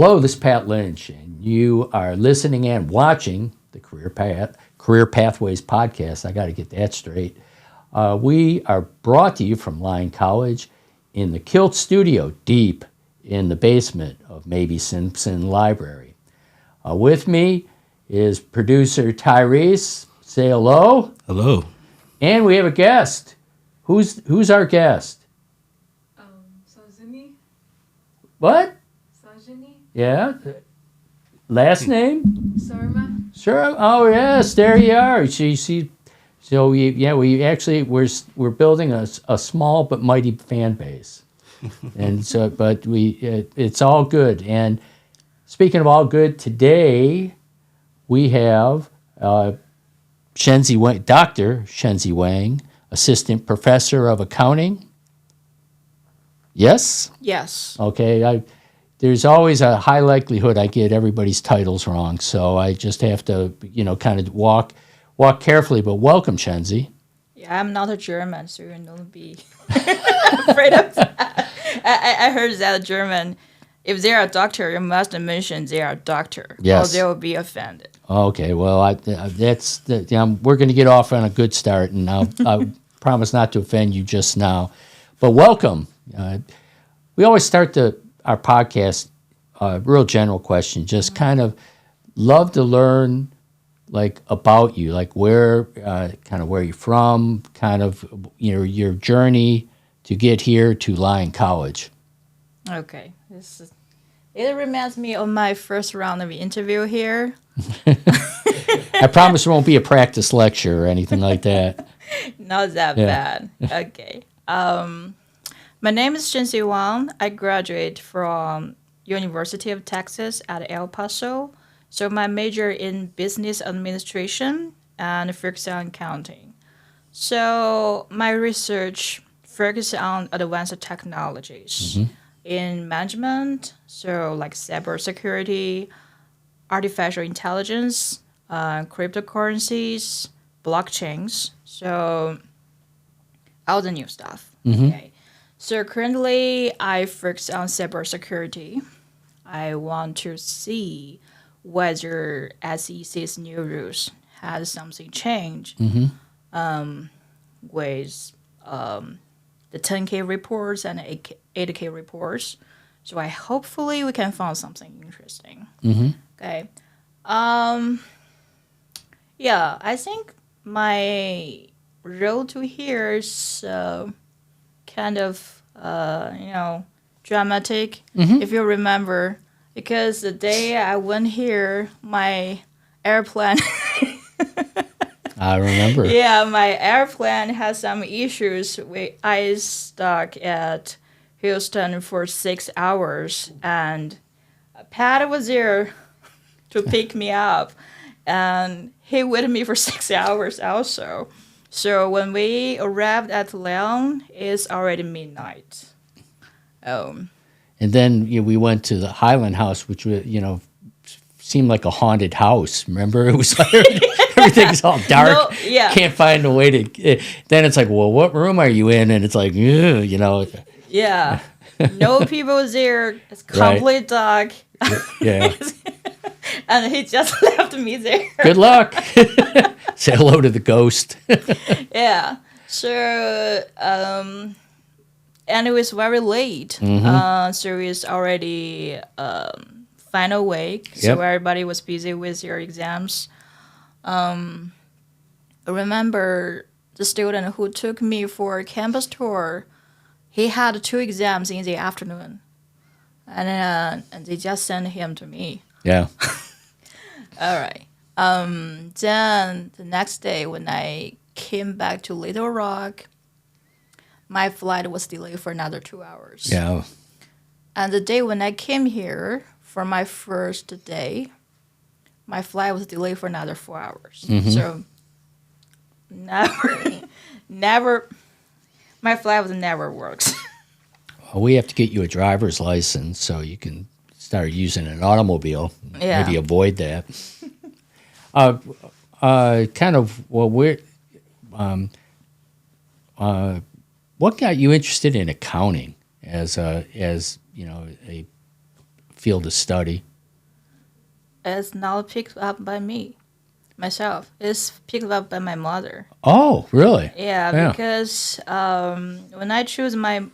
Hello, this is Pat Lynch, and you are listening and watching the Career Pathways podcast. I got to get that straight. We are brought to you from Lyon College in the KILT studio, deep in the basement of Maybe Simpson Library. With me is producer Tyrese. Say hello. Hello. And we have a guest. Who's our guest? Sajini. What? Sajini. Yeah. Last name? Sarma. Sure. Oh yes, there you are. So we're building a small but mighty fan base, and so it's all good. And speaking of all good, today we have Shensi Wang, Dr. Shensi Wang, assistant professor of accounting. Yes. Yes. Okay. There's always a high likelihood I get everybody's titles wrong, so I just have to, kind of walk carefully. But welcome, Shensi. Yeah, I'm not a German, so you don't be afraid of that. I heard that German, if they're a doctor, you must mention they are a doctor, yes, or they will be offended. Okay, well, we're going to get off on a good start, and I promise not to offend you just now. But welcome. We always start our podcast, real general question, just kind of love to learn, about you, where you're from, your journey to get here to Lyon College. Okay, it reminds me of my first round of interview here. I promise it won't be a practice lecture or anything like that. Not that bad. Okay. My name is Shensi Wang. I graduated from University of Texas at El Paso. So my major in business administration and focus on accounting. So my research focuses on advanced technologies in management, so like cybersecurity, artificial intelligence, cryptocurrencies, blockchains. So all the new stuff. Okay. So currently, I focus on cybersecurity. I want to see whether SEC's new rules has something changed with the 10K reports and 8K reports. So hopefully we can find something interesting. Okay. Yeah, I think my road to here is kind of, dramatic, if you remember, because the day I went here, my airplane. I remember. Yeah, my airplane has some issues. I stuck at Houston for 6 hours, and Pat was there to pick me up, and he waited me for 6 hours also. So when we arrived at Lyon, it's already midnight. And then we went to the Highland House, which seemed like a haunted house. Remember, it was like everything's all dark. No, yeah. Can't find a way to. Then it's like, well, what room are you in? And it's like, Yeah, no people there. It's complete dark. Yeah. And he just left me there. Good luck. Say hello to the ghost. Yeah. So, and it was very late. So it's already final week. Yep. So everybody was busy with their exams. I remember the student who took me for a campus tour. He had 2 exams in the afternoon, and they just sent him to me. Yeah. All right. Then the next day when I came back to Little Rock, my flight was delayed for another 2 hours. Yeah. And the day when I came here for my first day, my flight was delayed for another 4 hours. So never, my flight was never works. Well, we have to get you a driver's license so you can start using an automobile. Yeah. Maybe avoid that. What got you interested in accounting as a field of study? It's not picked up by myself. It's picked up by my mother. Oh, really? Yeah. Because when I choose my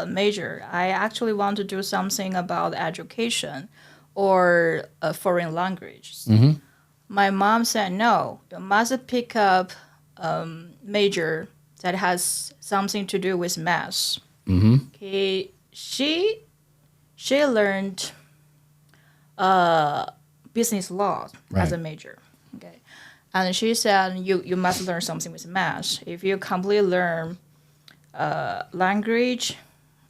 major, I actually want to do something about education or foreign languages. Mm-hmm. My mom said, no, you must pick up major that has something to do with math. Mm-hmm. Okay, she learned business law as a major. Okay, and she said you must learn something with math. If you completely learn language,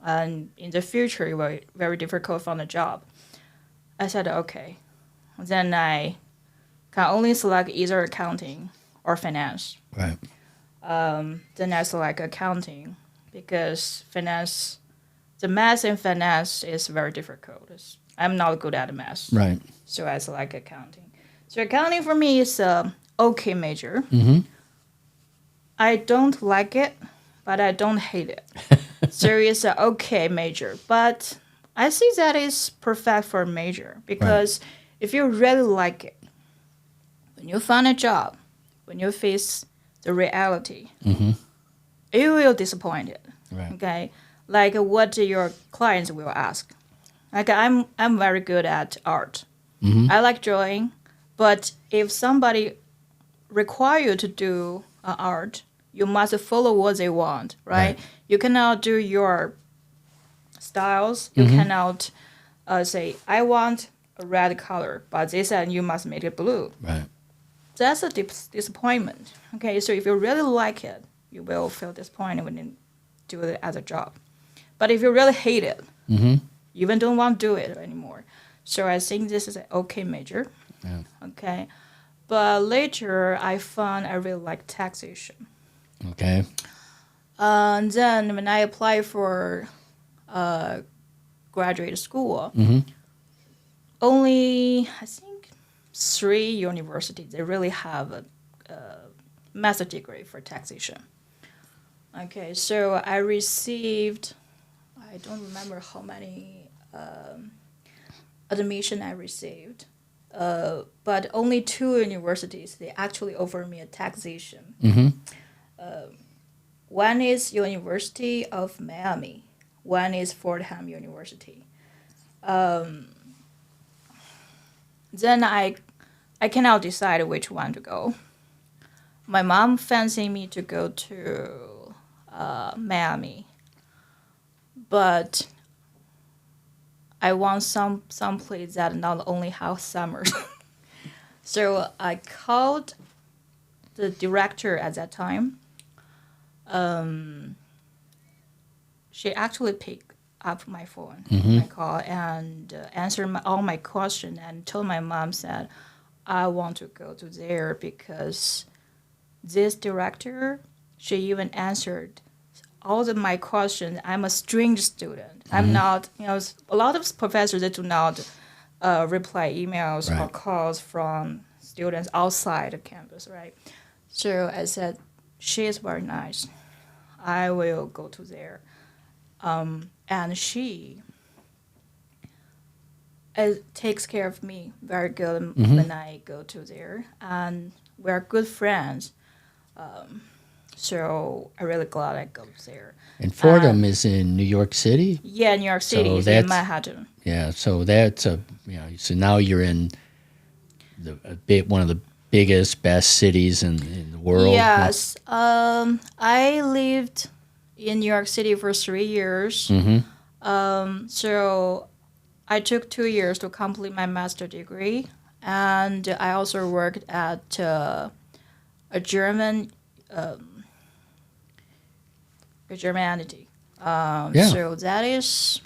and in the future it will be very difficult to find a job. I said okay. Then I can only select either accounting or finance. Right. Then I select accounting because finance, the math in finance is very difficult. I'm not good at math. Right. So I select accounting. So accounting for me is a okay major. Mm-hmm. I don't like it, but I don't hate it. So it's an okay major. But I see that is perfect for a major because if you really like it, when you find a job, when you face the reality, Mm-hmm. you will disappointed. Right. Okay, like what your clients will ask. Like I'm very good at art. Mm-hmm. I like drawing, but if somebody require you to do art, you must follow what they want, right? You cannot do your styles. You cannot say I want a red color, but they said you must make it blue. Right. That's a disappointment. Okay, so if you really like it, you will feel disappointed when you do it as a job. But if you really hate it, Mm-hmm. you even don't want to do it anymore. So I think this is an okay major. Yeah. Okay, but later I found I really like taxation. Okay. And then when I applied for graduate school, Mm-hmm. only I think 3 universities they really have a master degree for taxation. Okay, so I received, I don't remember how many admission I received, but only 2 universities they actually offered me a taxation. Mm-hmm. One is University of Miami, one is Fordham University. Then I cannot decide which one to go. My mom fancy me to go to Miami, but I want some place that not only have summer. So I called the director at that time. She actually picked up my phone, my call, and answered all my questions and told my mom that I want to go to there because this director, she even answered all of my questions. I'm a strange student. I'm not, a lot of professors, they do not reply emails or calls from students outside the campus, right? So I said, she is very nice. I will go to there. And she takes care of me very good when I go to there. And we're good friends. So I'm really glad I go there. And Fordham is in New York City? Yeah, New York City is in Manhattan. Yeah, so that's so now you're in one of the biggest, best cities in the world. Yes. I lived in New York City for 3 years. So I took 2 years to complete my master degree. And I also worked at a German entity. So that is,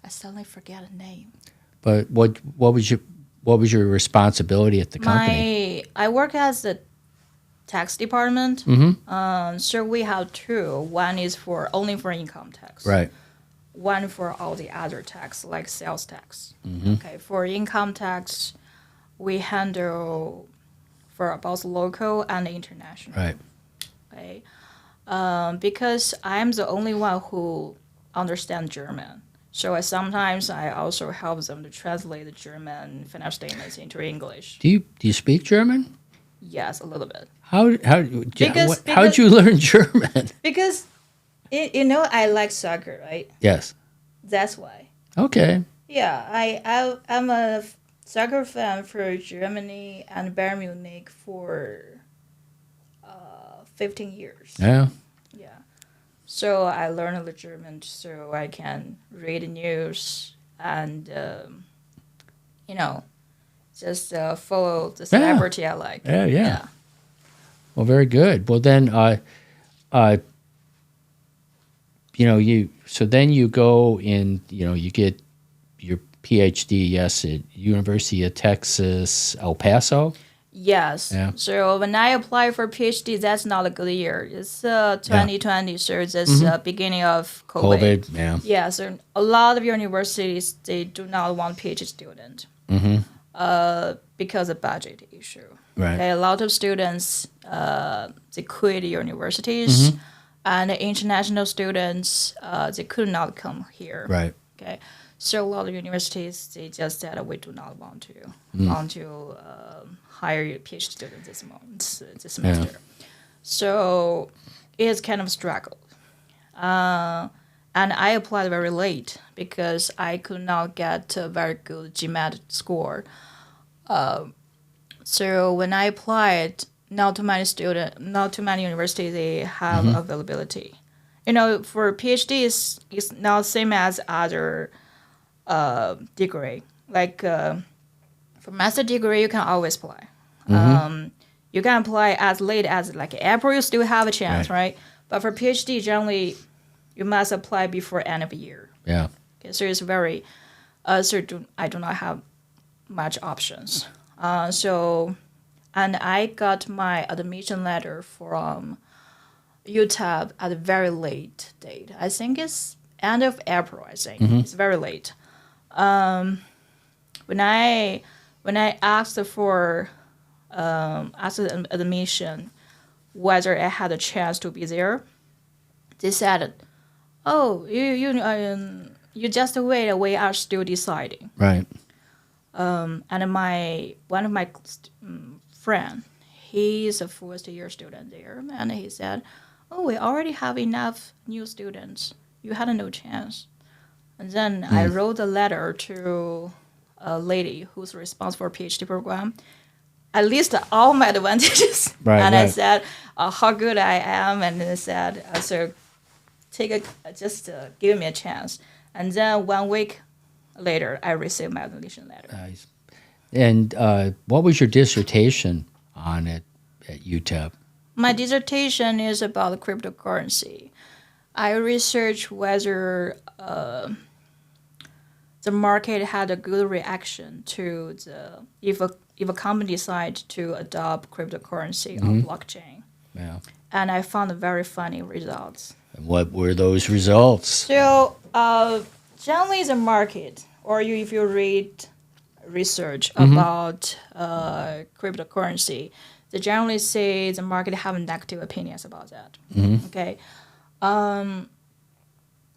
I suddenly forget the name. But what was your responsibility at the company? I work as the tax department. So we have 2. One is only for income tax. Right. One for all the other tax, like sales tax. Okay. For income tax, we handle for both local and international. Right. Okay. Because I'm the only one who understands German. So sometimes I also help them to translate the German financial statements into English. Do you speak German? Yes, a little bit. How'd you learn German? Because I like soccer, right? Yes. That's why. Okay. Yeah, I'm a soccer fan for Germany and Bayern Munich for 15 years. Yeah. Yeah. So I learned the German so I can read the news and, just follow the celebrity I like. Yeah. Well, very good. Well, then, then you go in, you get your PhD, yes, at University of Texas, El Paso. Yes. Yeah. So when I apply for PhD, that's not a good year. It's 2020, so it's beginning of COVID. Yeah. Yeah, so a lot of universities, they do not want PhD student because of budget issue. Right. Okay, a lot of students, they quit universities, and international students, they could not come here. Right. Okay, so a lot of universities, they just said we do not want to hire PhD students this semester. So it's kind of a struggle. And I applied very late because I could not get a very good GMAT score. So when I applied, not too many universities they have availability. For PhD is not same as other degree. Like for master degree, you can always apply. You can apply as late as like April. You still have a chance, right? But for PhD, generally, you must apply before end of the year. Yeah. Okay, so it's very, I do not have much options. And I got my admission letter from UTEP at a very late date. I think it's end of April. I think it's very late. When I asked for admission, whether I had a chance to be there, they said, "Oh, you just wait. We are still deciding." Right. And one of my friend, he's a first year student there, and he said, "Oh, we already have enough new students. You had no chance." And then I wrote a letter to a lady who's responsible for PhD program. I listed all my advantages, I said how good I am, and I said, "So give me a chance." And then 1 week later, I received my admission letter. Nice. And what was your dissertation on at UTEP? My dissertation is about cryptocurrency. I researched whether the market had a good reaction to if a company decides to adopt cryptocurrency on blockchain. Yeah. And I found very funny results. And what were those results? So generally the market, or if you read research about cryptocurrency, they generally say the market have negative opinions about that. Okay.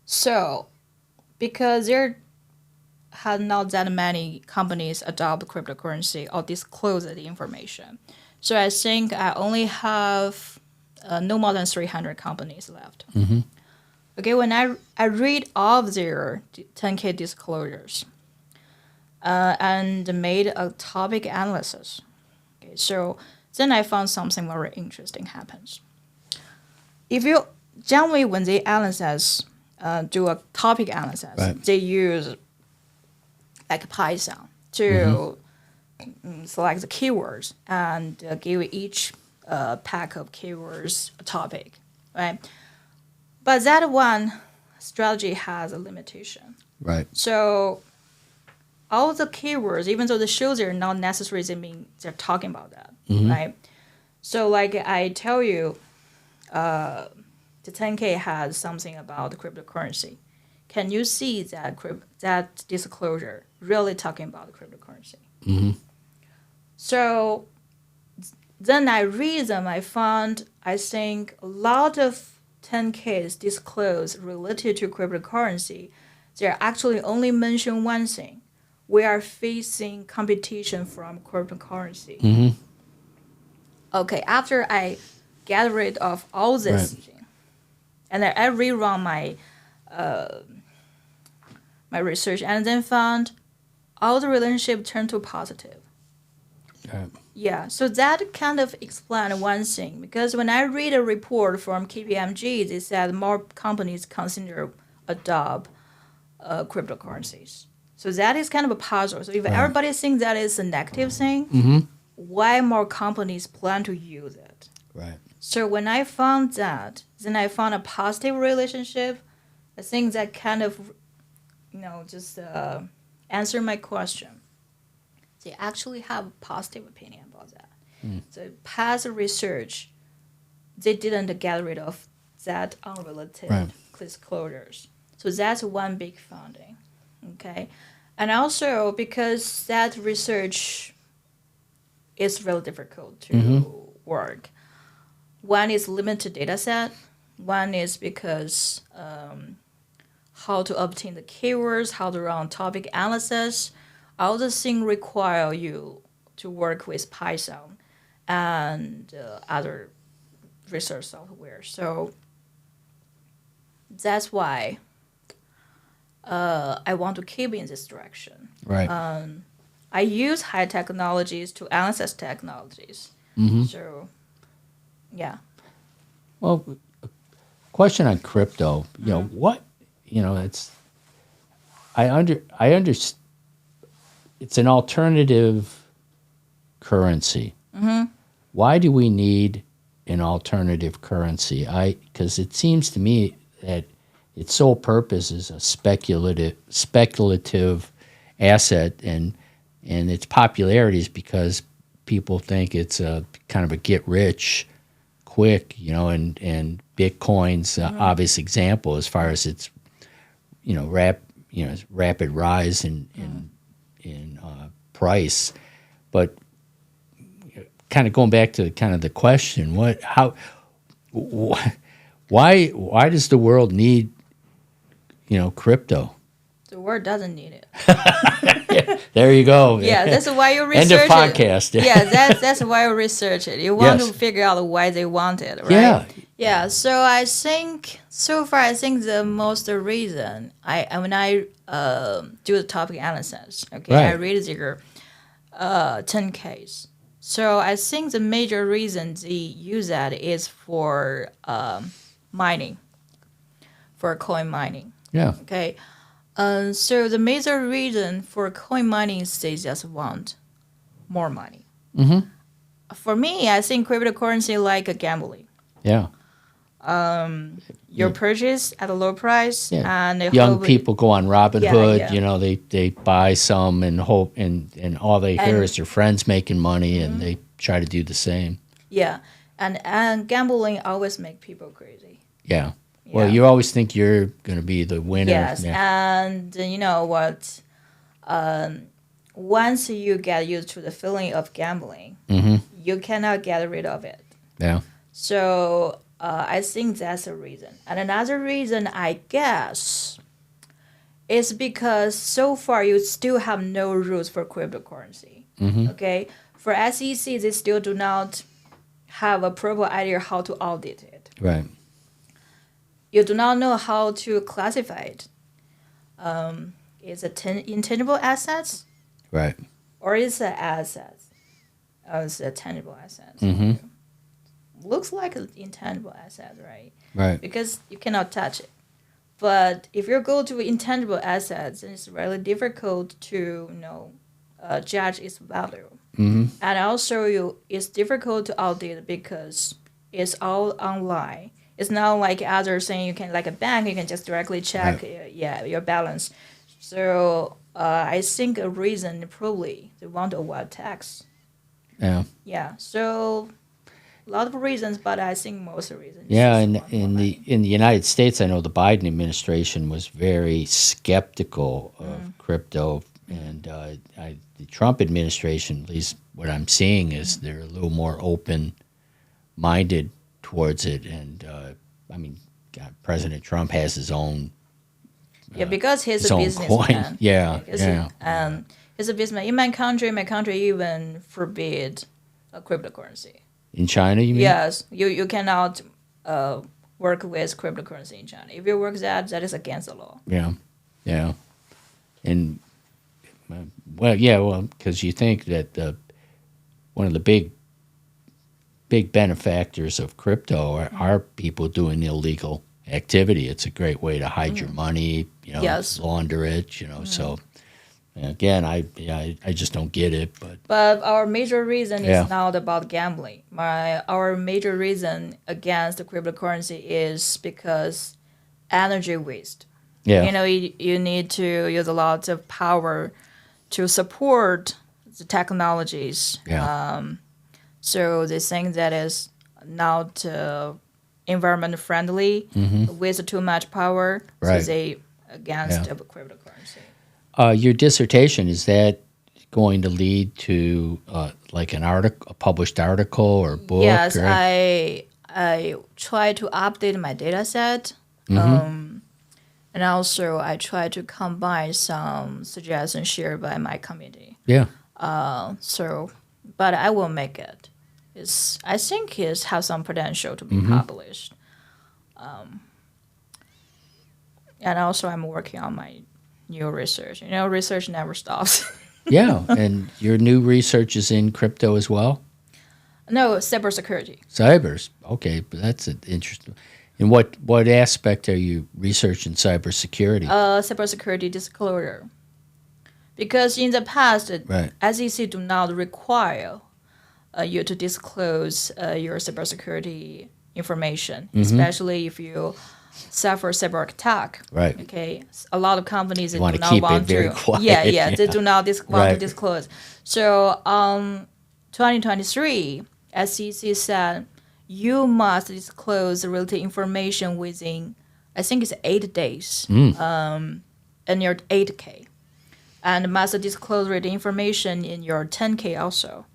So because there had not that many companies adopt cryptocurrency or disclose the information. So I think I only have no more than 300 companies left. Okay, when I read all of their 10K disclosures and made a topic analysis. Okay, so then I found something very interesting happens. If you generally when they analyze, do a topic analysis, they use like Python to select the keywords and give each pack of keywords a topic, right? But that one strategy has a limitation. Right. So all the keywords, even though the shows are not necessarily they mean they're talking about that, right? So like I tell you, the 10K has something about the cryptocurrency. Can you see that disclosure really talking about the cryptocurrency? So then I read them. I think a lot of 10Ks disclosed related to cryptocurrency. they actually only mention one thing. We are facing competition from cryptocurrency. Mm-hmm. Okay, after I get rid of all this Right. thing, and then I rerun my research and then found all the relationship turned to positive. Right. Yeah, so that kind of explained one thing because when I read a report from KPMG, they said more companies consider adopt cryptocurrencies. So that is kind of a puzzle. So if Right. everybody thinks that is a negative thing, Mm-hmm. why more companies plan to use it? Right. So when I found that, then I found a positive relationship. I think that kind of, just answer my question. They actually have a positive opinion about that. So past research, they didn't get rid of that unrelated Right. disclosures. So that's one big finding. Okay, and also because that research is really difficult to work. One is limited data set. One is because how to obtain the keywords, how to run topic analysis. All the things require you to work with Python and other research software. So that's why I want to keep in this direction. Right. I use high technologies to analyze technologies. Mm-hmm. So, yeah. Well, question on crypto. What? It's I understand. It's an alternative currency. Mm-hmm. Why do we need an alternative currency? Because it seems to me that its sole purpose is a speculative asset, and its popularity is because people think it's a kind of a get rich quick, and Bitcoin's obvious example as far as its rapid rise in price. But kind of going back to kind of the question, why does the world need crypto? The world doesn't need it. There you go. Yeah, that's why you End research of podcast. it. Yeah, that's why you research it. You want Yes. to figure out why they want it, right? Yeah. Yeah. So I think so far, I think the most reason when I do the topic analysis, okay, I Right. read their 10Ks. So I think the major reason they use that is for mining, for coin mining. Yeah. Okay. So the major reason for coin mining is they just want more money. Mm-hmm. For me, I think cryptocurrency like a gambling. Yeah. You purchase at a low price, Yeah. and they Young hope people go on Yeah, Robinhood. yeah. They buy some and hope, and all they hear And- is their friends making money, and they try to do the same. Yeah, and gambling always make people crazy. Yeah. Well, Yeah. you always think you're going to be the winner. Yes, Yeah. and you know what? Once you get used to the feeling of gambling, Mm-hmm. you cannot get rid of it. Yeah. So I think that's a reason. And another reason, I guess, is because so far you still have no rules for cryptocurrency. Mm-hmm. Okay? For SEC, they still do not have a proper idea how to audit it. Right. You do not know how to classify it. Is it intangible assets Right. or is it assets? It's a tangible assets. Mm-hmm. Looks like an intangible asset, right? Right. Because you cannot touch it. But if you go to intangible assets, then it's really difficult to judge its value. Mm-hmm. And also, it's difficult to audit because it's all online. It's not like other thing you can, like a bank, you can just directly check your balance. So I think a reason probably they want to avoid tax. Yeah. Yeah. So a lot of reasons, but I think most reasons. Yeah, is and want more in money. the United States, I know the Biden administration was very skeptical of crypto, and the Trump administration, at least what I'm seeing, is they're a little more open-minded towards it. And I mean, God, President Trump has his own Yeah, because he's his a own businessman. coin. Yeah, Because yeah. he's a businessman. In my country even forbid a cryptocurrency. In China, you mean? Yes, you cannot work with cryptocurrency in China. If you work that is against the law. Yeah, yeah. And well, yeah, well, because you think that one of the big benefactors of crypto are people doing illegal activity. It's a great way to hide your money, Yes. launder it, So again, I just don't get it, but But our major reason Yeah. is not about gambling. Our major reason against the cryptocurrency is because energy waste. yeah, You need to use a lot of power to support the technologies. yeah, So they think that is not environment friendly, with too much power. Right. So they against Yeah. the cryptocurrency. Your dissertation, is that going to lead to like a published article or book? Yes, or, I try to update my data set. And also I try to combine some suggestions shared by my committee. yeah, So, but I will make it. I think it has some potential to be published. And also I'm working on my new research. Research never stops. yeah. And your new research is in crypto as well? No, cybersecurity. Cybers. Okay, but that's interesting. In what aspect are you researching cybersecurity? Cybersecurity disclosure. Because in the past, Right. SEC do not require you to disclose your cybersecurity information, especially if you suffer cyber attack. Right. Okay. A lot of companies do wanna not keep it want very to. quiet, Yeah. They do not want to Right. disclose. So, 2023, SEC said you must disclose related information within, I think it's 8 days, in your 8K, and must disclose related information in your 10K also.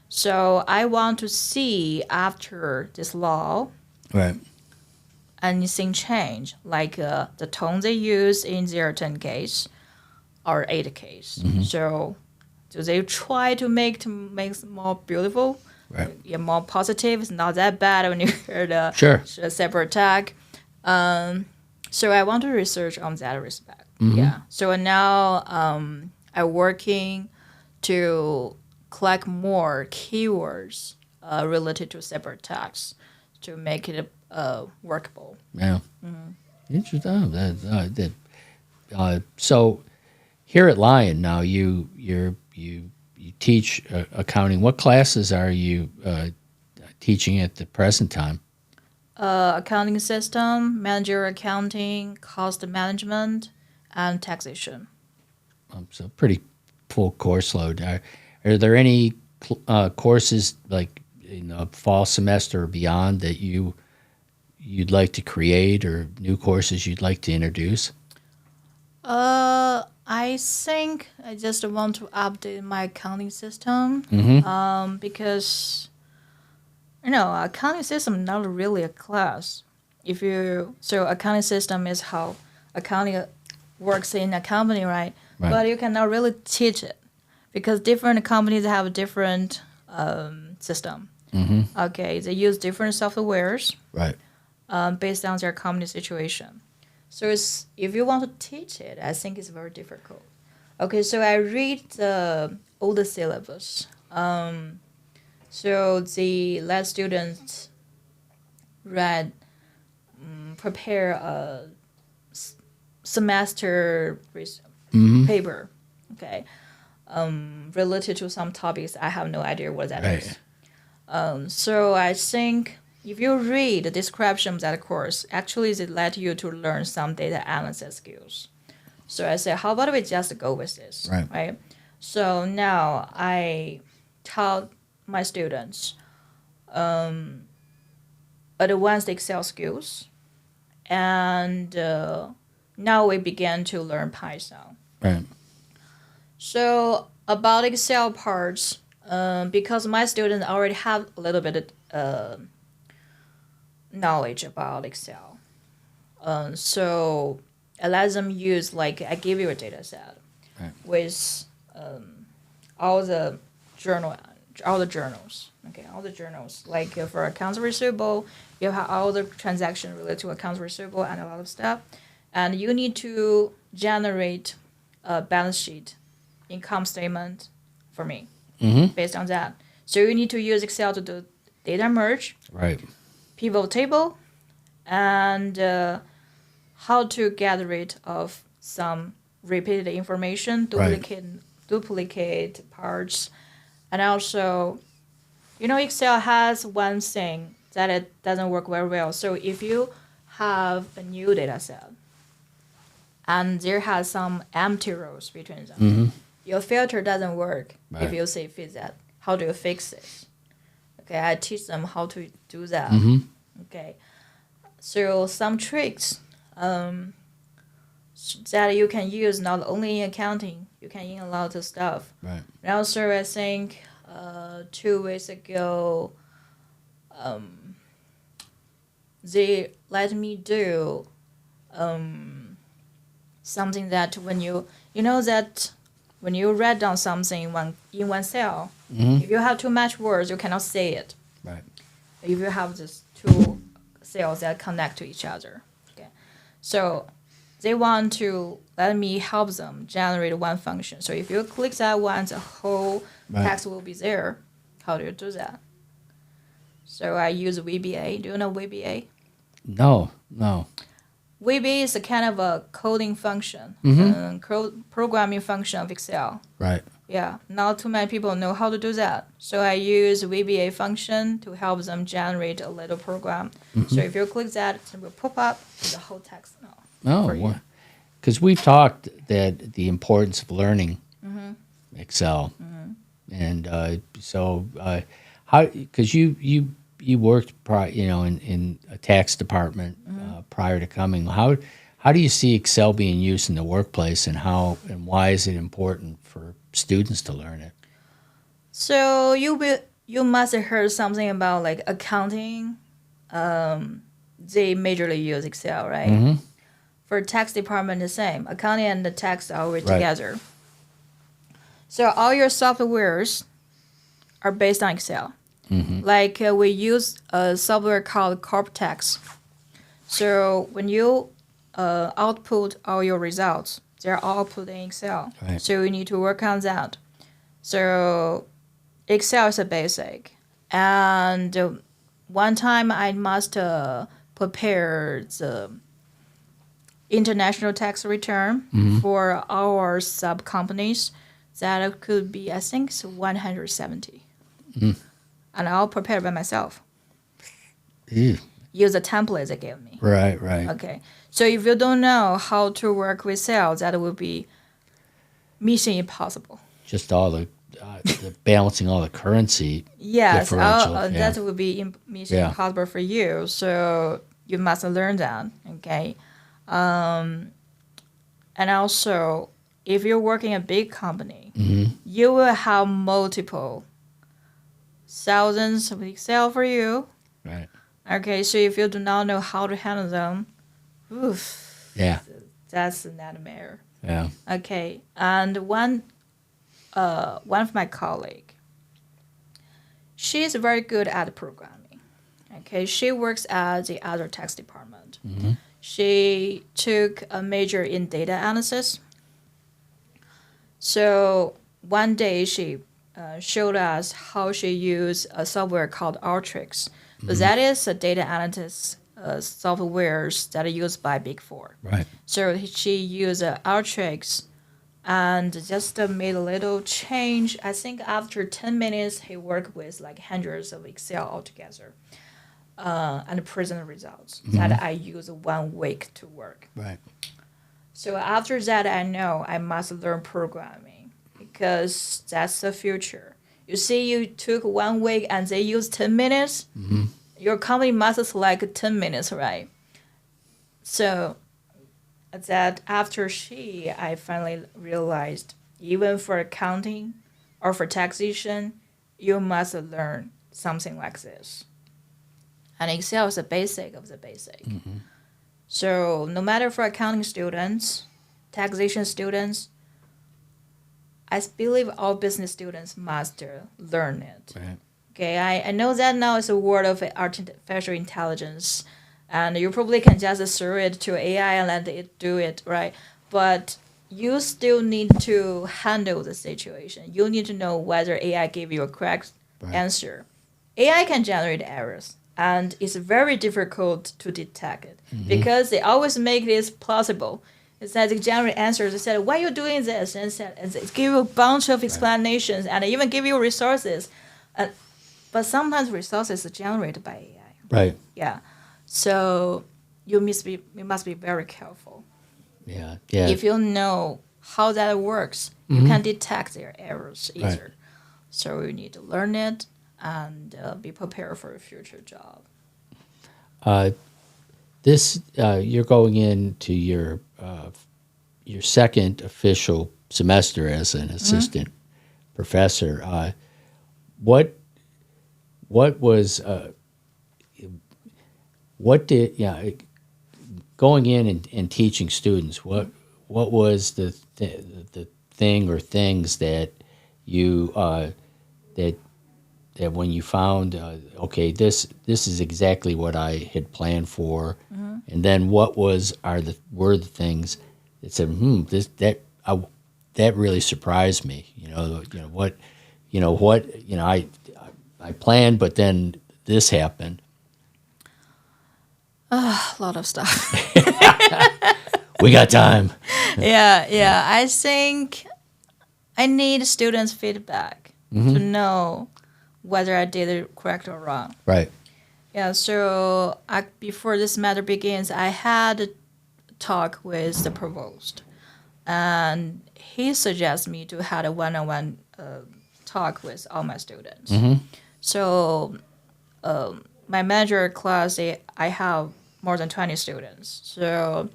So I want to see after this law Right. anything change, like the tone they use in their 10Ks or 8Ks. So do they try to make it more beautiful? Right. Yeah, more positive. It's not that bad when you hear the Sure. cyber attack. So I want to research on that respect. Yeah. So now I'm working to collect more keywords related to cyber attacks to make it workable. Yeah. Interesting. So here at Lyon now, you teach accounting. What classes are you teaching at the present time? Accounting system, managerial accounting, cost management, and taxation. So pretty full course load. Are there any courses like in the fall semester or beyond that you'd like to create, or new courses you'd like to introduce? I think I just want to update my accounting system because accounting system not really a class. Accounting system is how accounting works in a company, right? Right. But you cannot really teach it because different companies have a different system. Okay, they use different softwares Right. based on their company situation. So if you want to teach it, I think it's very difficult. Okay, so I read the older syllabus. So they let students prepare a semester paper, okay, related to some topics. I have no idea what that is. So I think if you read the description of that course, actually it let you to learn some data analysis skills. So I said, how about we just go with this, right? So now I taught my students advanced Excel skills, and now we began to learn Python. Right. So about Excel parts, because my students already have a little bit of knowledge about Excel. So it lets them use, like, I give you a data set Right. with all the all the journals. Okay, all the journals. Like for accounts receivable, you have all the transactions related to accounts receivable and a lot of stuff. And you need to generate a balance sheet, income statement for me based on that. So you need to use Excel to do data merge, Right. pivot table, and how to get rid of some repeated information, duplicate parts, and also, Excel has one thing that it doesn't work very well. So if you have a new data set and there has some empty rows between them, your filter doesn't work. Right. If you say fix that, how do you fix this? Okay, I teach them how to do that. Okay, so some tricks that you can use not only in accounting, you can in a lot of stuff. Right. And also, I think 2 weeks ago, they let me do something that when when you write down something in one cell, if you have too much words, you cannot say it. Right. If you have just two cells that connect to each other. Okay. So they want to let me help them generate one function. So if you click that one, the whole text will be there. How do you do that? So I use VBA. Do you know VBA? No. VBA is a kind of a coding function, programming function of Excel. Right. Yeah, not too many people know how to do that. So I use VBA function to help them generate a little program. So if you click that, it will pop up the whole text now. Oh, because we've talked that the importance of learning Excel, and how, because you worked in a tax department prior to coming. How do you see Excel being used in the workplace, and why is it important for students to learn it? So you must have heard something about like accounting. They majorly use Excel, right? For tax department, the same. Accounting and the tax are always together. So all your softwares are based on Excel. Like we use a software called CorpTax. So when you output all your results, they're all put in Excel. Right. So you need to work on that. So Excel is a basic. And one time I must prepare the international tax return for our sub companies. That could be, I think, 170. And I'll prepare by myself. Ew. Use a template they gave me. Right. Okay. So if you don't know how to work with sales, that will be mission impossible. Just all the balancing all the currency. Yes, differential. that would be mission impossible for you. So you must learn that. Okay. And also, if you're working a big company, you will have multiple thousands of Excel for you. Right. Okay, so if you do not know how to handle them, that's a nightmare. Yeah. Okay, and one of my colleague, she is very good at programming. Okay, she works at the other tax department. She took a major in data analysis. So one day she showed us how she used a software called Ultrix. But that is a data analytics software that are used by Big Four. Right. So she used Ultrix and just made a little change. I think after 10 minutes, he worked with like hundreds of Excel altogether and present results that I use 1 week to work. Right. So after that, I know I must learn programming because that's the future. You see, you took 1 week and they used 10 minutes. Your company must select 10 minutes, right? So that after I finally realized even for accounting or for taxation, you must learn something like this. And Excel is the basic of the basic. So no matter for accounting students, taxation students, I believe all business students must learn it. Right. Okay, I know that now is a word of artificial intelligence, and you probably can just throw it to AI and let it do it, right? But you still need to handle the situation. You need to know whether AI gave you a correct answer. AI can generate errors, and it's very difficult to detect it because they always make this plausible. It says they generate answers. They said, "Why are you doing this?" And it give you a bunch of explanations, and they even give you resources. But sometimes resources are generated by AI. Right. Yeah, so you must be very careful. Yeah. Yeah. If you know how that works, you can detect their errors easier. Right. So you need to learn it and be prepared for a future job. This you're going into your second official semester as an assistant professor. What was what did going in and teaching students? What was the thing or things that you that when you found okay, this is exactly what I had planned for, and then what were the things that said that really surprised me. I planned, but then this happened. A lot of stuff. We got time. Yeah. I think I need students' feedback to know whether I did it correct or wrong. Right. Yeah, so before this matter begins, I had a talk with the provost, and he suggests me to have a one-on-one talk with all my students. So my major class, I have more than 20 students. So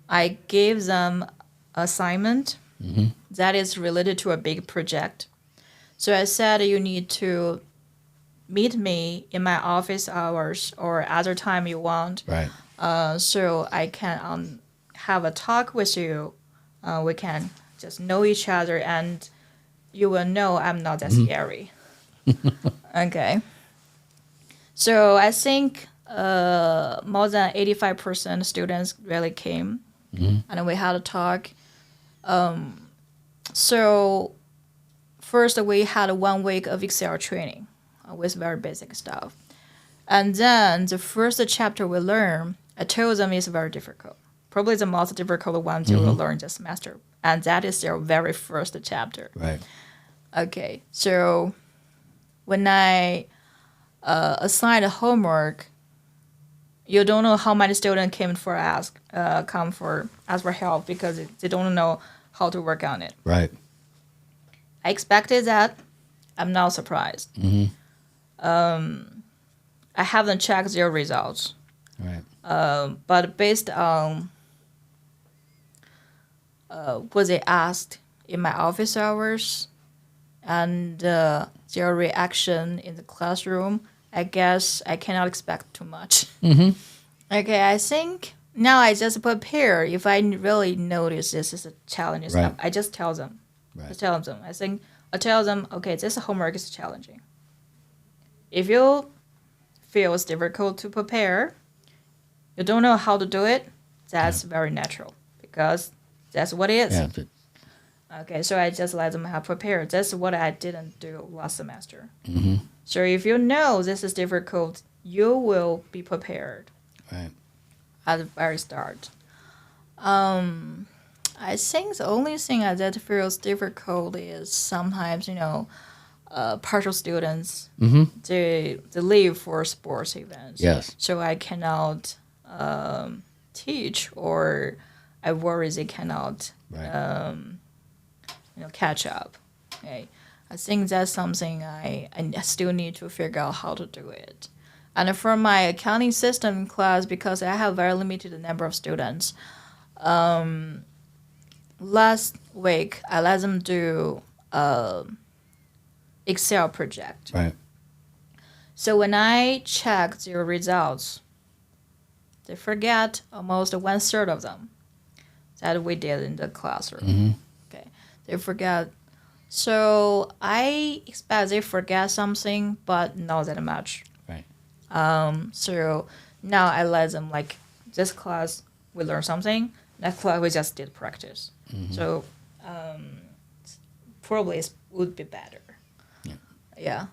I gave them assignment that is related to a big project. So I said you need to meet me in my office hours or other time you want. Right. So I can have a talk with you. We can just know each other, and you will know I'm not that scary. Okay. So I think more than 85% students really came, and we had a talk. So first we had 1 week of Excel training with very basic stuff. And then the first chapter we learn, I told them is very difficult. Probably the most difficult one they will learn this semester. And that is their very first chapter. Right. Okay, so when I assign a homework, you don't know how many students came for ask for help because they don't know how to work on it. Right. I expected that. I'm not surprised. I haven't checked their results. Right. But based on what they asked in my office hours and their reaction in the classroom, I guess I cannot expect too much. Okay, I think now I just prepare. If I really notice this is a challenge, Right. I just tell them. Right. I tell them. I tell them, okay, this homework is challenging. If you feel it's difficult to prepare, you don't know how to do it, that's very natural because that's what it is. Yeah. Okay, so I just let them have prepared. That's what I didn't do last semester. So if you know this is difficult, you will be prepared Right. at the very start. I think the only thing that feels difficult is sometimes, partial students, they leave for sports events. Yes. So I cannot teach, or I worry they cannot Right. catch up. Okay. I think that's something I still need to figure out how to do it. And for my accounting system class, because I have very limited number of students, last week I let them do Excel project. Right. So when I checked their results, they forget almost 1/3 of them that we did in the classroom. Okay, they forget. So I expect they forget something, but not that much. Right. So now I let them like this class we learn something. Next class we just did practice. So probably it would be better. Yeah.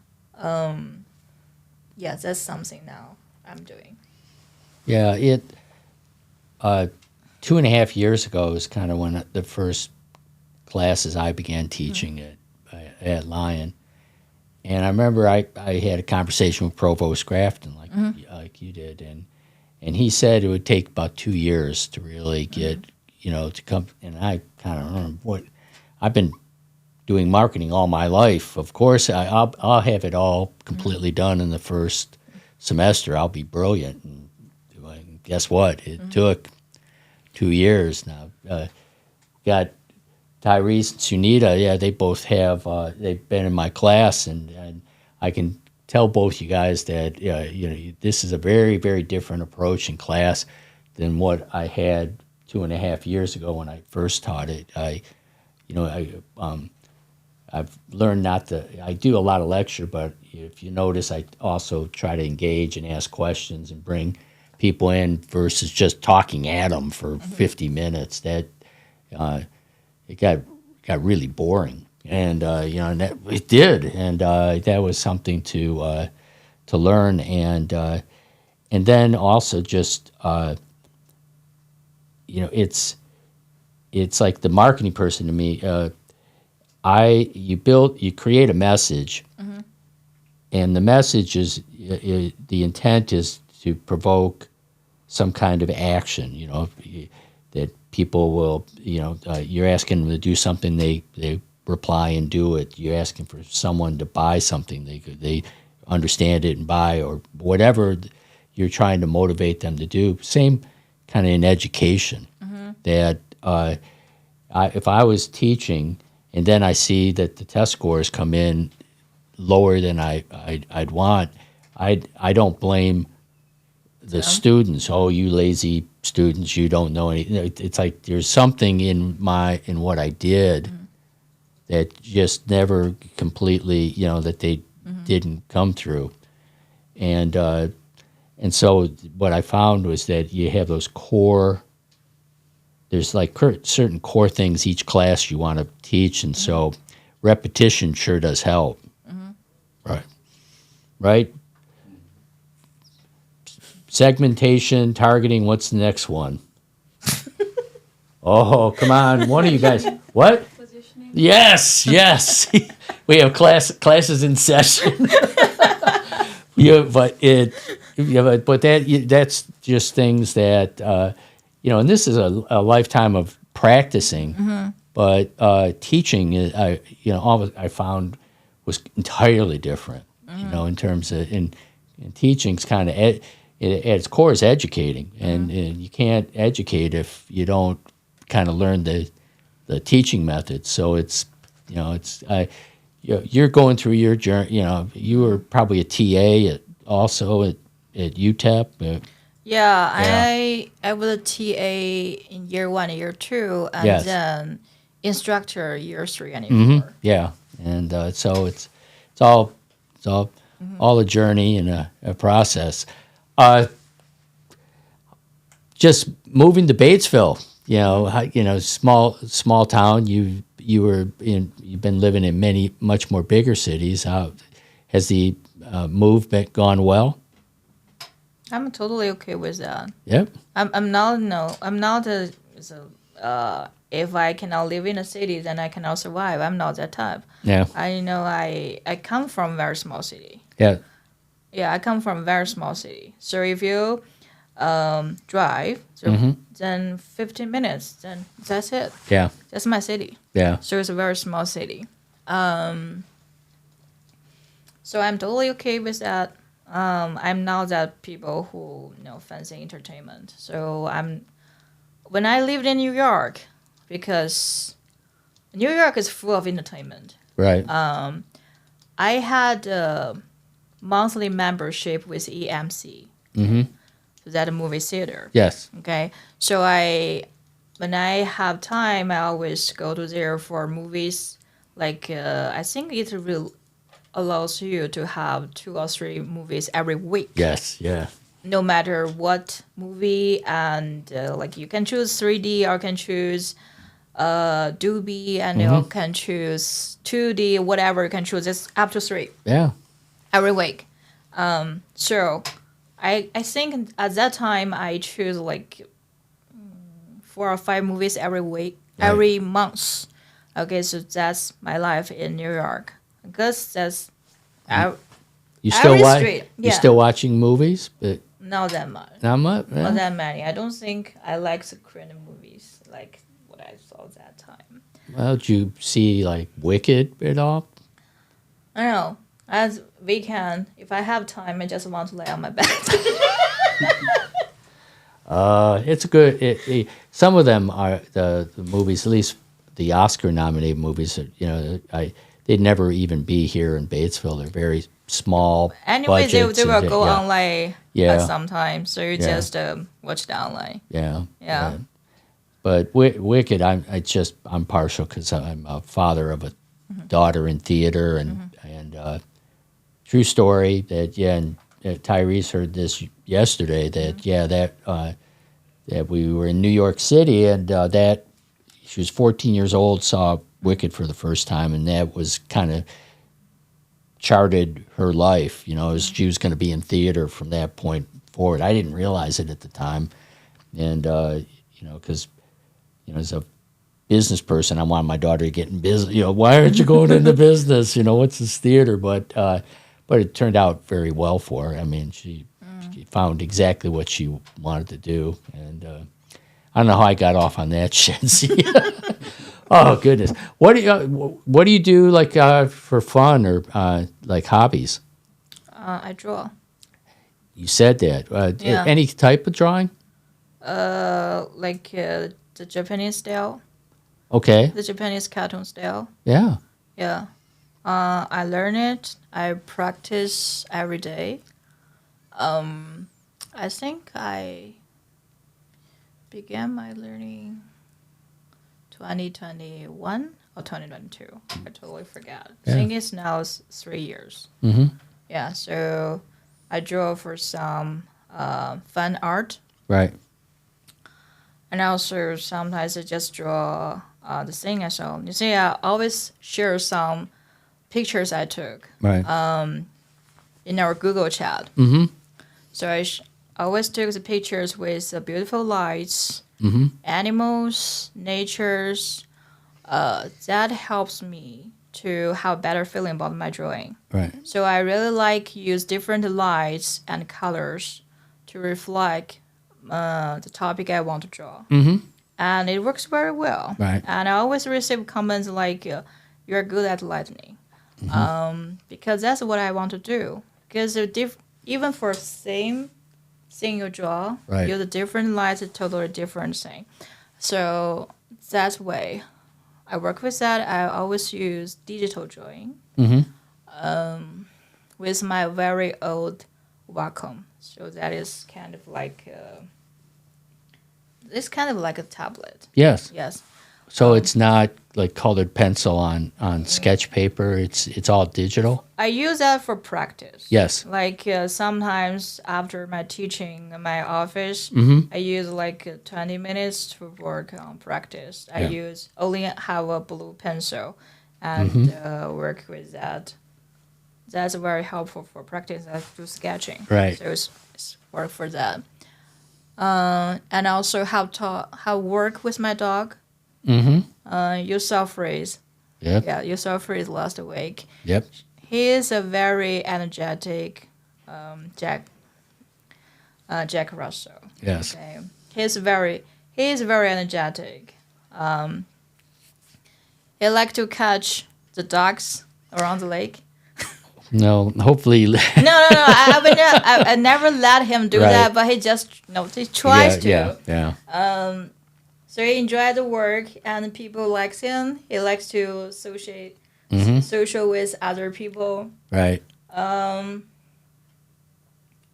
Yeah, that's something now I'm doing. Yeah, 2.5 years ago was kind of when the first classes I began teaching at Lyon. And I remember I had a conversation with Provost Grafton like you did, and he said it would take about 2 years to really get, to come. And I kind of remember I've been doing marketing all my life. Of course, I'll have it all completely done in the first semester. I'll be brilliant. And guess what? It took 2 years now. Got Tyrese and Sunita. Yeah, they both have. They've been in my class, and I can tell both you guys that this is a very, very different approach in class than what I had 2.5 years ago when I first taught it. I've learned not to. I do a lot of lecture, but if you notice, I also try to engage and ask questions and bring people in versus just talking at them for 50 minutes. That it got really boring, and and that it did, and that was something to learn, and then also just it's like the marketing person to me. You create a message, and the message is the intent is to provoke some kind of action. That people will. You're asking them to do something, they reply and do it. You're asking for someone to buy something, they understand it and buy, or whatever you're trying to motivate them to do. Same kind of in education. That if I was teaching, and then I see that the test scores come in lower than I'd want, I don't blame the students. Oh, you lazy students, you don't know anything. It's like there's something in what I did that just never completely, that they didn't come through, and so what I found was that you have those core. There's like certain core things each class you want to teach, and so repetition sure does help. Right? Segmentation, targeting, what's the next one? Oh, come on. One of you guys. What? Positioning. Yes. We have classes in session. But that's just things that, and this is a lifetime of practicing, but teaching, I found was entirely different, in terms of, and teaching's kind of, at its core is educating, and you can't educate if you don't kind of learn the teaching methods. So you're going through your journey. You were probably a TA also at UTEP. I was a TA in year 1 and year 2, and then instructor year 3 and year 4. Yeah, and so it's all a journey and a process. Just moving to Batesville, small town. You've been living in much more bigger cities. Has the move gone well? I'm totally okay with that. Yep. I'm not if I cannot live in a city, then I cannot survive. I'm not that type. Yeah. I come from a very small city. Yeah. Yeah, I come from a very small city. So if you drive, then 15 minutes, then that's it. Yeah. That's my city. Yeah. So it's a very small city. So I'm totally okay with that. I'm not that people who fancy entertainment. So when I lived in New York, because New York is full of entertainment. Right. I had a monthly membership with EMC. Mm-hmm. to that movie theater. Yes. Okay, so when I have time, I always go to there for movies. Like I think it really allows you to have 2 or 3 movies every week. Yes. Yeah. No matter what movie, and like you can choose 3D or can choose Dolby, and you can choose 2D, whatever you can choose. It's up to 3 Yeah. every week. So I think at that time I choose like 4 or 5 movies every week, Right. every month. Okay, so that's my life in New York. Because that's You still every watch? street. You Yeah, still watching movies? But not that much. not much. Not Yeah. that many. I don't think I like the Korean movies like what I saw that time. Well, did you see like Wicked at all? I don't know. As weekend, if I have time, I just want to lay on my bed. It's a good. Some of them are the movies, at least the Oscar-nominated movies. They'd never even be here in Batesville. They're very small. Anyway, they budgets will and go yeah, online Yeah. at some time, so you Yeah. just watch the online. Yeah. Yeah. But Wicked, I'm partial because I'm a father of a daughter in theater, and true story that and Tyrese heard this yesterday that that we were in New York City, and that she was 14 years old, saw Wicked for the first time, and that was kind of charted her life. As she was going to be in theater from that point forward. I didn't realize it at the time, and because as a business person, I wanted my daughter to get in business. Why aren't you going into business? What's this theater? But it turned out very well for her. I mean, she found exactly what she wanted to do, and I don't know how I got off on that, Shensi. Oh goodness, what do you do like for fun or like hobbies? I draw. You said that. Yeah. Any type of drawing? Like the Japanese style, Okay. the Japanese cartoon style. Yeah. Yeah. I learn it. I practice every day. I think I began my learning 2021 or 2022. I totally forgot. I think it's now 3 years. Mm-hmm. Yeah, so I draw for some fun art. Right. And also sometimes I just draw the thing I saw. You see, I always share some pictures I took Right. in our Google chat. Mm-hmm. So I always took the pictures with the beautiful lights, animals, natures. That helps me to have better feeling about my drawing. Right. So I really like use different lights and colors to reflect the topic I want to draw. Mm-hmm. And it works very well. Right. And I always receive comments like, you're good at lighting. Because that's what I want to do. Because even for same thing you draw, Right. use a different light, a totally different thing. So that's way I work with that. I always use digital drawing with my very old Wacom. So that is kind of like it's kind of like a tablet. Yes. Yes. So it's not like colored pencil on sketch paper. It's all digital. I use that for practice. Yes. Like sometimes after my teaching in my office, I use like 20 minutes to work on practice. I only have a blue pencil and work with that. That's very helpful for practice. I do sketching. Right. So it's work for that. And also how work with my dog. You saw Freeze. Yep. Yeah, you saw Freeze last week. Yep. He is a very energetic Jack Russell. Yes. Okay. He is very energetic. He like to catch the ducks around the lake. No. Hopefully. No. I never let him do Right. that, but he just he tries to. Yeah. So he enjoys the work, and people likes him. He likes to social with other people. Right.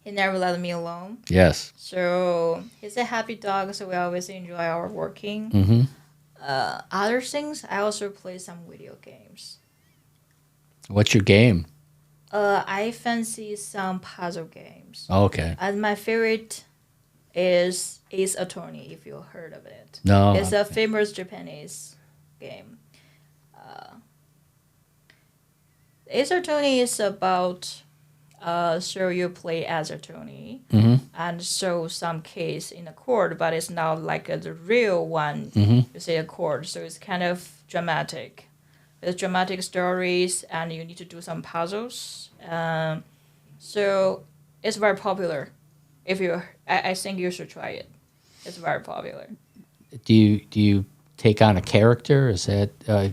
He never let me alone. Yes. So he's a happy dog, so we always enjoy our working. Mm-hmm. Other things, I also play some video games. What's your game? I fancy some puzzle games. Okay. And my favorite is Ace Attorney, if you heard of it. No. It's a famous Japanese game. Ace Attorney is about so you play as attorney and show some case in a court, but it's not like the real one. You say a court, so it's kind of dramatic. There's dramatic stories, and you need to do some puzzles. So it's very popular. I think you should try it. It's very popular. Do you take on a character? Is that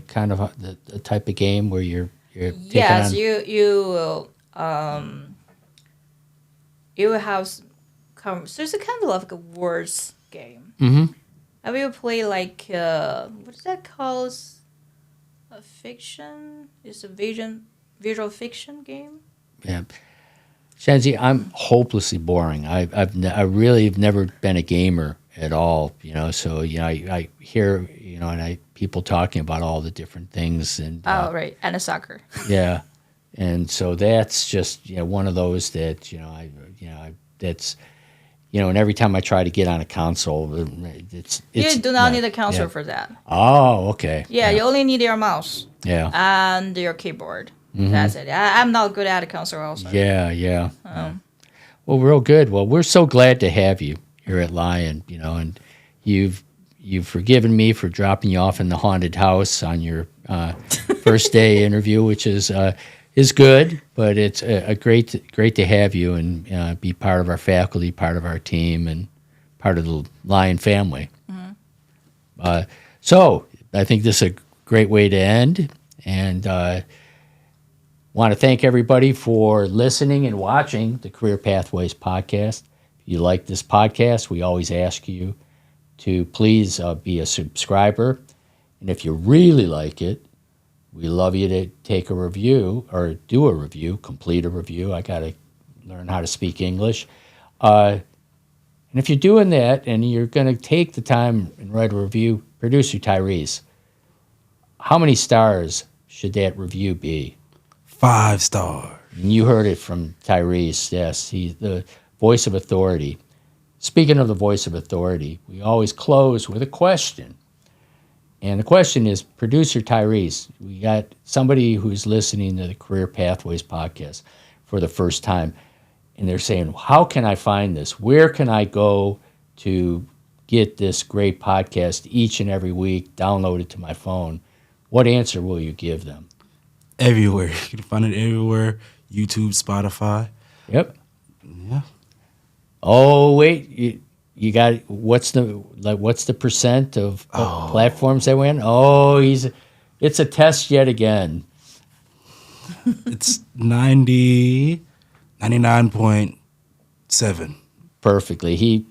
kind of the type of game where you're taking Yes, on? you will. You will have so it's a kind of like a words game. I will play like what is that called? A fiction? It's a visual fiction game. Yeah. Shensi, I'm hopelessly boring. I really have never been a gamer at all, so I hear, and people talking about all the different things and Right, and a soccer. yeah. And so that's just, one of those that, that's, and every time I try to get on a console, it's You do not yeah, need a console yeah. for that. Oh, okay. Yeah, you only need your mouse Yeah. and your keyboard. That's it. I'm not good at a console also. Yeah. Well, real good. Well, we're so glad to have you here at Lyon, and you've forgiven me for dropping you off in the haunted house on your first day interview, which is good, but it's great to have you and be part of our faculty, part of our team, and part of the Lyon family. So I think this is a great way to end, and want to thank everybody for listening and watching the Career Pathways podcast. If you like this podcast, we always ask you to please be a subscriber, and if you really like it, we love you to take a review or do a review, complete a review. I got to learn how to speak English. And if you're doing that and you're going to take the time and write a review, producer Tyrese, how many stars should that review be? 5 stars. And you heard it from Tyrese, yes. He's the voice of authority. Speaking of the voice of authority, we always close with a question. And the question is, Producer Tyrese, we got somebody who's listening to the Career Pathways podcast for the first time, and they're saying, how can I find this? Where can I go to get this great podcast each and every week, download it to my phone? What answer will you give them? Everywhere. You can find it everywhere. YouTube, Spotify. Yep. Yeah. Oh, wait, you got what's the percent of platforms that win? Oh, it's a test yet again. It's 99.7. Perfectly. He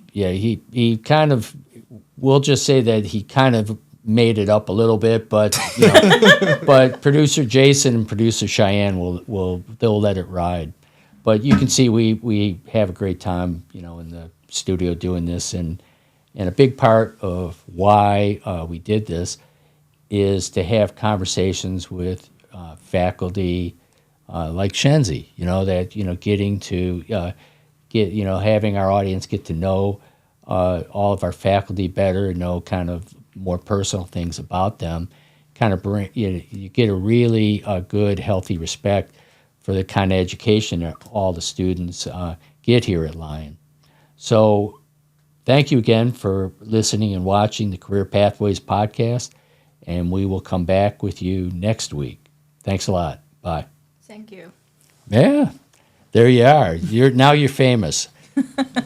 kind of, we'll just say that he kind of made it up a little bit, but but producer Jason and producer Cheyenne they'll let it ride. But you can see we have a great time, in the studio doing this, and a big part of why we did this is to have conversations with faculty like Shensi, that getting to having our audience get to know all of our faculty better, know kind of more personal things about them, kind of bring you get a really good, healthy respect for the kind of education that all the students get here at Lyon. So thank you again for listening and watching the Career Pathways podcast, and we will come back with you next week. Thanks a lot. Bye. Thank you. Yeah, there you are. You're famous.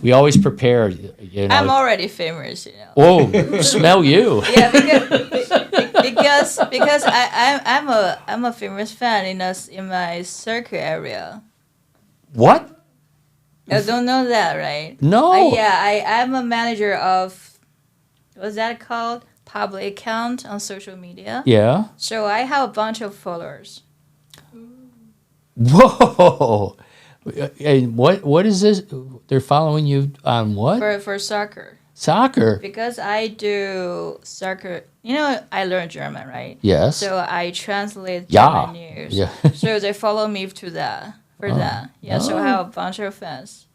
We always prepare. I'm already famous, Oh, smell you. Yeah, because I'm a famous fan in my circle area. What? You don't know that, right? No. I'm a manager of, what's that called? Public account on social media. Yeah. So I have a bunch of followers. Whoa. And what is this? They're following you on what? For soccer. Soccer. Because I do soccer, I learned German, right? Yes. So I translate Yeah. German news. Yeah. So they follow me to that for that. Yeah. So I have a bunch of fans.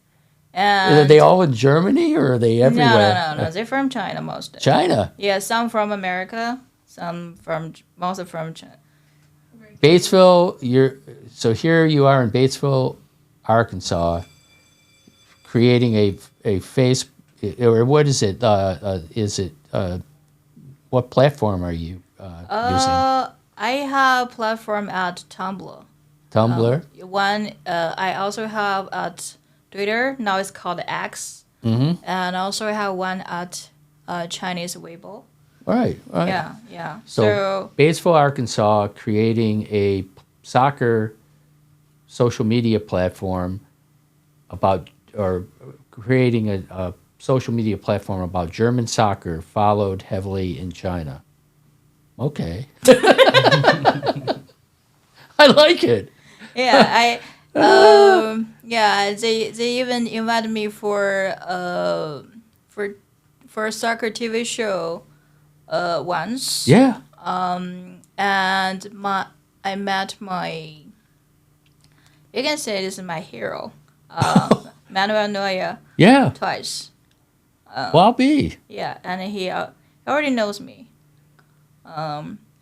Are And they all in Germany or are they everywhere? No. They're from China mostly. China. Yeah, some from America, mostly from China. Batesville. So here you are in Batesville, Arkansas, creating a face, or what is it? What platform are you using? I have platform at Tumblr. Tumblr. I also have at Twitter. Now it's called X. Mm-hmm. And also I have one at Chinese Weibo. Right. Yeah. So Batesville, Arkansas, creating a soccer social media platform creating a social media platform about German soccer, followed heavily in China. Okay. I like it. Yeah, they even invited me for a soccer TV show once. Yeah. And I met you can say this is my hero, Manuel Neuer, Yeah. twice. Well, I'll be. Yeah, and he already knows me.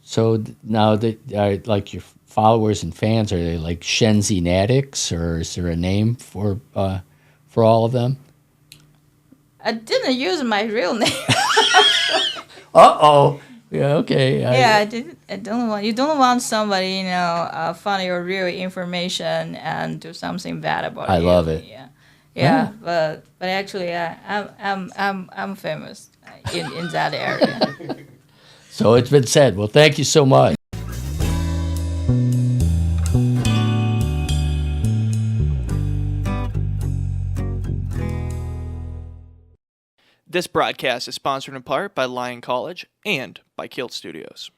So now that like your followers and fans, are they like Shensi Natics, or is there a name for all of them? I didn't use my real name. Uh-oh. Yeah, okay. I didn't. You don't want somebody, funny or real information and do something bad about it. I love it. Yeah. But actually, I'm famous in that area. So it's been said. Well, thank you so much. This broadcast is sponsored in part by Lyon College and by KILT Studios.